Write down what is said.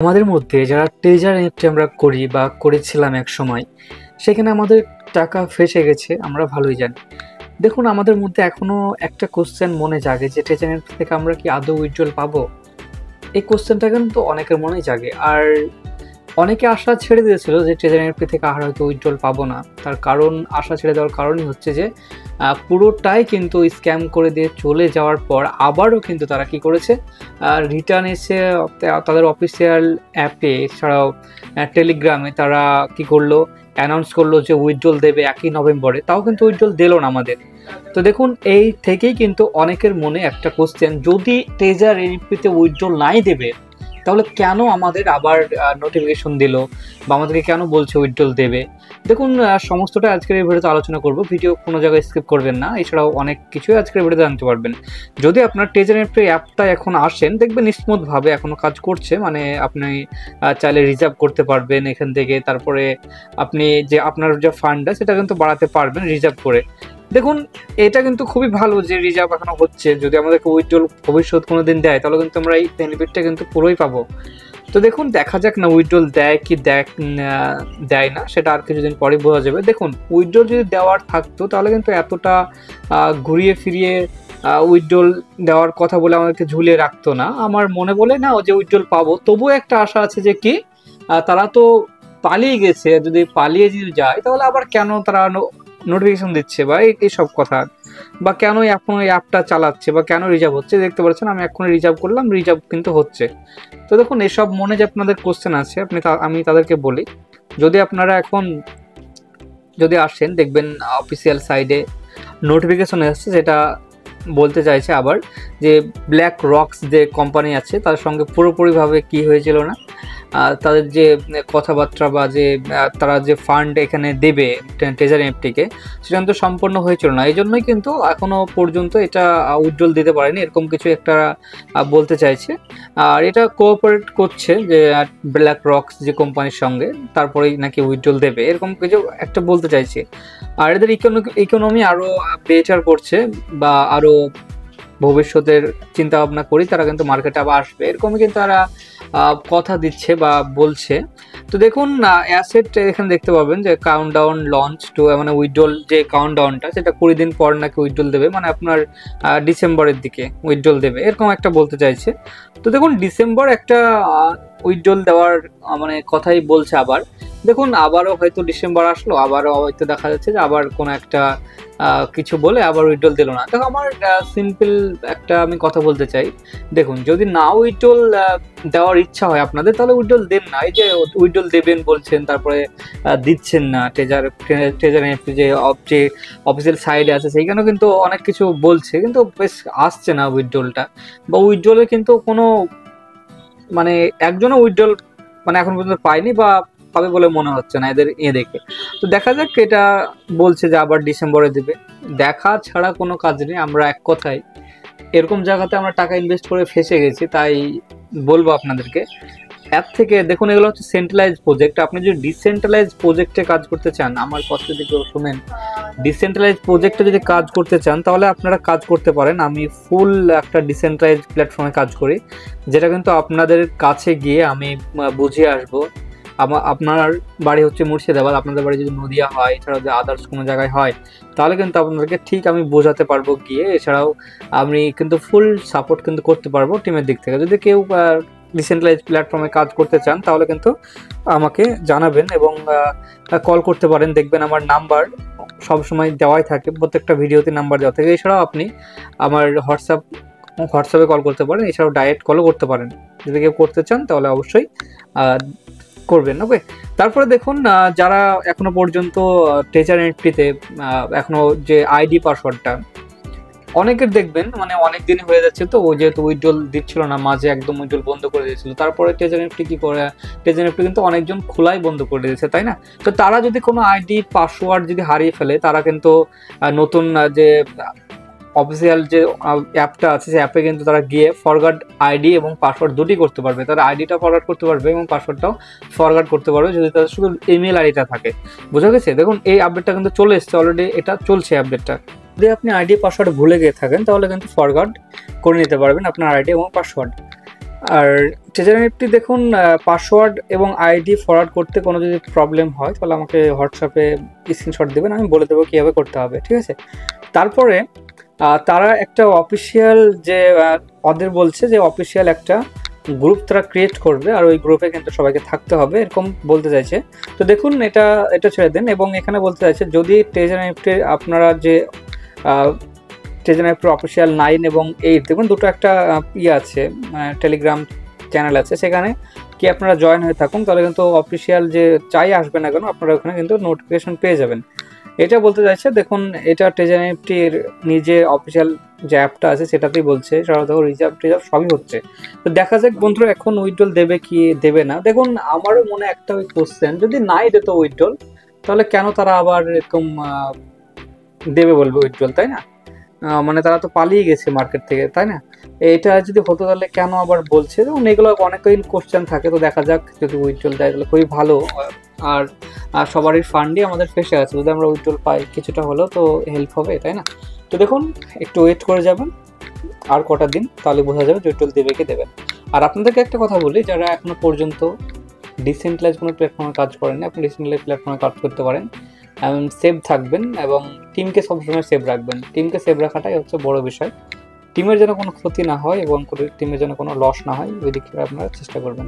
আমাদের মধ্যে যারা ট্রেজার এনএফটি আমরা করি বা করেছিলাম এক সময়, সেখানে আমাদের টাকা ফেঁসে গেছে আমরা ভালোই জানি। দেখুন, আমাদের মধ্যে এখনো একটা কোশ্চেন মনে জাগে যে ট্রেজার এনএফটি থেকে আমরা কি আদৌ উইথড্রল পাবো? এই কোশ্চেনটা কিন্তু অনেকের মনেই জাগে। আর অনেকে আশা ছেড়ে দিয়েছিল যে ট্রেজার এনএফটি থেকে আর হয়তো উইথড্রল পাবো না। তার কারণ, আশা ছেড়ে দেওয়ার কারণই হচ্ছে যে পুরোটাই কিন্তু স্ক্যাম করে দিয়ে চলে যাওয়ার পর আবারও কিন্তু তারা কি করেছে, রিটার্ন এসে তাদের অফিসিয়াল অ্যাপে, এছাড়াও টেলিগ্রামে তারা কি করলো, অ্যানাউন্স করলো যে উইথড্রল দেবে 1 নভেম্বরে। তাও কিন্তু উইথড্রল দিল না আমাদের। তো দেখুন, এই থেকেই কিন্তু অনেকের মনে একটা কোশ্চেন, যদি ট্রেজার এনএফটিতে উইথড্রল নাই দেবে তাহলে কেন আমাদের আবার নোটিফিকেশন দিল বা আমাদেরকে কেন বলছে উইথড্রল দেবে। দেখুন, সমস্তটা আজকের এই ভিডিওতে আলোচনা করব। ভিডিও কোনো জায়গায় স্কিপ করবেন না, এছাড়াও অনেক কিছুই আজকের ভিডিওতে জানতে পারবেন। যদি আপনার ট্রেজার এনএফটি অ্যাপটা এখন আসেন, দেখবেন স্মুথভাবে এখনও কাজ করছে। মানে আপনি চাইলে রিজার্ভ করতে পারবেন এখান থেকে, তারপরে আপনি যে আপনার যে ফান্ডটা সেটা কিন্তু বাড়াতে পারবেন রিজার্ভ করে। দেখুন, এটা কিন্তু খুবই ভালো যে রিজার্ভ এখনো হচ্ছে। যদি আমাদেরকে উইথড্রল ভবিষ্যৎ কোনো দিন দেয় তাহলে কিন্তু আমরা এই বেনিফিটটা কিন্তু পুরোই পাবো। তো দেখুন, দেখা যাক না উইথড্রল দেয় কি দেয় না, সেটা আর কিছুদিন পরে বোঝা যাবে। দেখুন, উইথড্রল যদি দেওয়ার থাকতো তাহলে কিন্তু এতটা ঘুরিয়ে ফিরিয়ে উইথড্রল দেওয়ার কথা বলে আমাদেরকে ঝুলিয়ে রাখতো না। আমার মনে বলে না যে উইথড্রল পাবো, তবুও একটা আশা আছে যে কি তারা তো পালিয়ে গেছে, যদি পালিয়ে যদি যায় তাহলে আবার কেন তারা নোটিফিকেশন দিচ্ছে বা এই সব কথা, বা কেন এখন ওই অ্যাপটা চালাচ্ছে, বা কেন রিজার্ভ হচ্ছে। দেখতে পাচ্ছেন আমি এখন রিজার্ভ করলাম, রিজার্ভ কিন্তু হচ্ছে। তো দেখুন, এসব মনে যে আপনাদের কোশ্চেন আছে আমি তাদেরকে বলি, যদি আপনারা এখন যদি আসেন দেখবেন অফিসিয়াল সাইডে নোটিফিকেশন এসছে, যেটা বলতে চাইছে আবার যে ব্ল্যাক রকস যে কোম্পানি আছে তার সঙ্গে পুরোপুরিভাবে কি হয়েছিল না, তাদের যে কথাবার্তা বা যে তারা যে ফান্ড এখানে দেবে ট্রেজার এনএফটিকে, সেটা কিন্তু সম্পন্ন হয়েছিল না। এই জন্যই কিন্তু এখনও পর্যন্ত এটা উইথড্রল দিতে পারেনি, এরকম কিছু একটা বলতে চাইছে। আর এটা কোঅপারেট করছে যে ব্ল্যাক রকস যে কোম্পানির সঙ্গে, তারপরেই নাকি উইথড্রল দেবে, এরকম কিছু একটা বলতে চাইছে। আর এদের ইকোনমি আরও বেটার করছে বা আরও ভবিষ্যতের চিন্তা ভাবনা করি তারা কিন্তু মার্কেটে আবার আসবে, এরকমই কিন্তু তারা কথা দিচ্ছে বা বলছে। তো দেখুন, অ্যাসেট এখানে দেখতে পাবেন যে কাউন্টডাউন লঞ্চ টু, মানে উইথড্রল যে কাউন্টডাউনটা সেটা 20 দিন পর নাকি উইথড্রল দেবে, মানে আপনার ডিসেম্বরের দিকে উইথড্রল দেবে, এরকম একটা বলতে চাইছে। তো দেখুন, ডিসেম্বর একটা উইথড্রল দেওয়ার মানে কথাই বলছে আবার। দেখুন, আবারও হয়তো ডিসেম্বর আসলো, আবারও হয়তো দেখা যাচ্ছে যে আবার কোনো একটা কিছু বলে আবার উইথড্রল দিল না। দেখো, আমার সিম্পল একটা আমি কথা বলতে চাই। দেখুন, যদি না উইথড্রল দেওয়ার ইচ্ছা হয় আপনাদের, তাহলে উইথড্রল দেন না। এই যে উইথড্রল দেবেন বলছেন, তারপরে দিচ্ছেন না। ট্রেজার এনএফটি যে অফিসিয়াল সাইডে আছে সেইখানেও কিন্তু অনেক কিছু বলছে, কিন্তু বেশ আসছে না উইথড্রলটা, বা উইথড্রলের কিন্তু কোনো মানে একজনও উইথড্রল মানে এখন পর্যন্ত পায়নি বা পাবে বলে মনে হচ্ছে না এদের দেখে। তো দেখা যাক, এটা বলছে যে আবার ডিসেম্বরে দেবে। দেখা ছাড়া কোনো কাজ নেই। আমরা এক কথায় এরকম জায়গাতে আমরা টাকা ইনভেস্ট করে ফেসে গেছি, তাই বলবো আপনাদেরকে অ্যাপ থেকে দেখুন। এগুলো হচ্ছে সেন্ট্রালাইজ প্রজেক্ট। আপনি যদি ডিসেন্ট্রালাইজ প্রজেক্টে কাজ করতে চান, আমার কথা যদি কেউ শুনেন, ডিসেন্ট্রালাইজ প্রজেক্টে যদি কাজ করতে চান তাহলে আপনারা কাজ করতে পারেন। আমি ফুল একটা ডিসেন্ট্রালাইজ প্ল্যাটফর্মে কাজ করি, যেটা কিন্তু আপনাদের কাছে গিয়ে আমি বুঝিয়ে আসবো। আপনার বাড়ি হচ্ছে মুর্শিদাবাদ, আপনাদের বাড়ি যদি নদিয়া হয়, এছাড়াও যদি আদার্স কোনো জায়গায় হয়, তাহলে কিন্তু আপনাদেরকে ঠিক আমি বোঝাতে পারবো গিয়ে। এছাড়াও আমি কিন্তু ফুল সাপোর্ট কিন্তু করতে পারবো টিমের দিক থেকে। যদি কেউ ডিসেন্ট্রালাইজ প্ল্যাটফর্মে কাজ করতে চান তাহলে কিন্তু আমাকে জানাবেন এবং কল করতে পারেন। দেখবেন আমার নাম্বার সবসময় দেওয়াই থাকে, প্রত্যেকটা ভিডিওতে নাম্বার দেওয়া থাকে। এছাড়াও আপনি আমার হোয়াটসঅ্যাপে কল করতে পারেন, এছাড়াও ডাইরেক্ট কলও করতে পারেন। যদি কেউ করতে চান তাহলে অবশ্যই করবেন। ওকে, তারপরে দেখুন, যারা এখনো পর্যন্ত ট্রেজার এনএফটিতে এখনো যে আইডি পাসওয়ার্ডটা, অনেকের দেখবেন মানে অনেক দিন হয়ে যাচ্ছে, তো ওই যেহেতু উইথড্রল দিচ্ছিল না, মাঝে একদম উইথড্রল বন্ধ করে দিয়েছিল। তারপরে ট্রেজার এনএফটি কি করে, ট্রেজার এনএফটি কিন্তু অনেকজন খোলাই বন্ধ করে দিয়েছে, তাই না? তো তারা যদি কোনো আইডি পাসওয়ার্ড যদি হারিয়ে ফেলে, তারা কিন্তু নতুন যে অফিসিয়াল যে অ্যাপটা আছে সেই অ্যাপে কিন্তু তারা গিয়ে ফরগাট আইডি এবং পাসওয়ার্ড দুটি করতে পারবে। তারা আইডিটা ফরগাট করতে পারবে এবং পাসওয়ার্ডটাও ফরগাট করতে পারবে, যদি তাদের শুধু ইমেল আইডিটা থাকে। বোঝা গেছে? দেখুন, এই আপডেটটা কিন্তু চলে এসছে অলরেডি, এটা চলছে আপডেটটা। যদি আপনি আইডি পাসওয়ার্ড ভুলে গিয়ে থাকেন তাহলে কিন্তু ফরগাট করে নিতে পারবেন আপনার আইডি এবং পাসওয়ার্ড। আর ট্রেজারি নিফটি দেখুন, পাসওয়ার্ড এবং আইডি ফরওয়ার্ড করতে কোনো যদি প্রবলেম হয় তাহলে আমাকে হোয়াটসঅ্যাপে স্ক্রিনশট দেবেন, আমি বলে দেবো কীভাবে করতে হবে, ঠিক আছে। তারপরে তারা একটা অফিসিয়াল যে ওদের বলছে যে অফিসিয়াল একটা গ্রুপ তারা ক্রিয়েট করবে, আর ওই গ্রুপে কিন্তু সবাইকে থাকতে হবে এরকম বলতে চাইছে। তো দেখুন এটা ছেড়ে দেন, এবং এখানে বলতে চাইছে যদি ট্রেজারি নিফটির আপনারা যে ট্রেজারি নিফটির অফিসিয়াল 9 এবং 8 দেখুন দুটো একটা আছে, টেলিগ্রাম চ্যানেল আছে, সেখানে কি আপনারা জয়েন হয়ে থাকুন, তাহলে কিন্তু অফিসিয়াল যে চাই আসবে না কেন আপনারা ওখানে কিন্তু নোটিফিকেশন পেয়ে যাবেন। এটা বলতে চাইছে। দেখুন এটা ট্রেজারি নিফটির নিজে অফিসিয়াল যে অ্যাপটা আছে সেটাতেই বলছে, দেখো রিজার্ভ টিজার্ভ সবই হচ্ছে। তো দেখা যাক বন্ধুরা এখন উইথড্রল দেবে কি দেবে না। দেখুন আমারও মনে একটা ওই কোশ্চেন, যদি নাই দিত উইথড্রল তাহলে কেন তারা আবার এরকম দেবে বলবে উইথড্রল, তাই না? মানে তারা তো পালিয়ে গেছে মার্কেট থেকে, তাই না? এটা যদি হতো তাহলে কেন আবার বলছে? এবং এগুলো অনেকই কোশ্চেন থাকে, তো দেখা যাক যদি উইথড্রল দেয় তাহলে খুবই ভালো। আর সবারই ফান্ডই আমাদের ফেসে আছে, যদি আমরা উইথড্রল পাই কিছুটা হলেও তো হেল্প হবে, তাই না? তো দেখুন একটু ওয়েট করে যাবেন আর কটা দিন, তাহলে বোঝা যাবে যে উইথড্রল দেবে কি দেবে না। আর আপনাদেরকে একটা কথা বলি, যারা এখনো পর্যন্ত ডিসেন্ট্রালাইজ কোনো প্ল্যাটফর্মে কাজ করেন, আপনি ডিসেন্ট্রালাইজ প্ল্যাটফর্মে কাজ করতে পারেন, সেভ থাকবেন এবং টিমকে সবসময় সেভ রাখবেন। টিমকে সেভ রাখাটাই হচ্ছে বড় বিষয়। টিমের যেন কোনো ক্ষতি না হয় এবং টিমের যেন কোনো লস না হয়, ওই দিকে আপনারা চেষ্টা করবেন।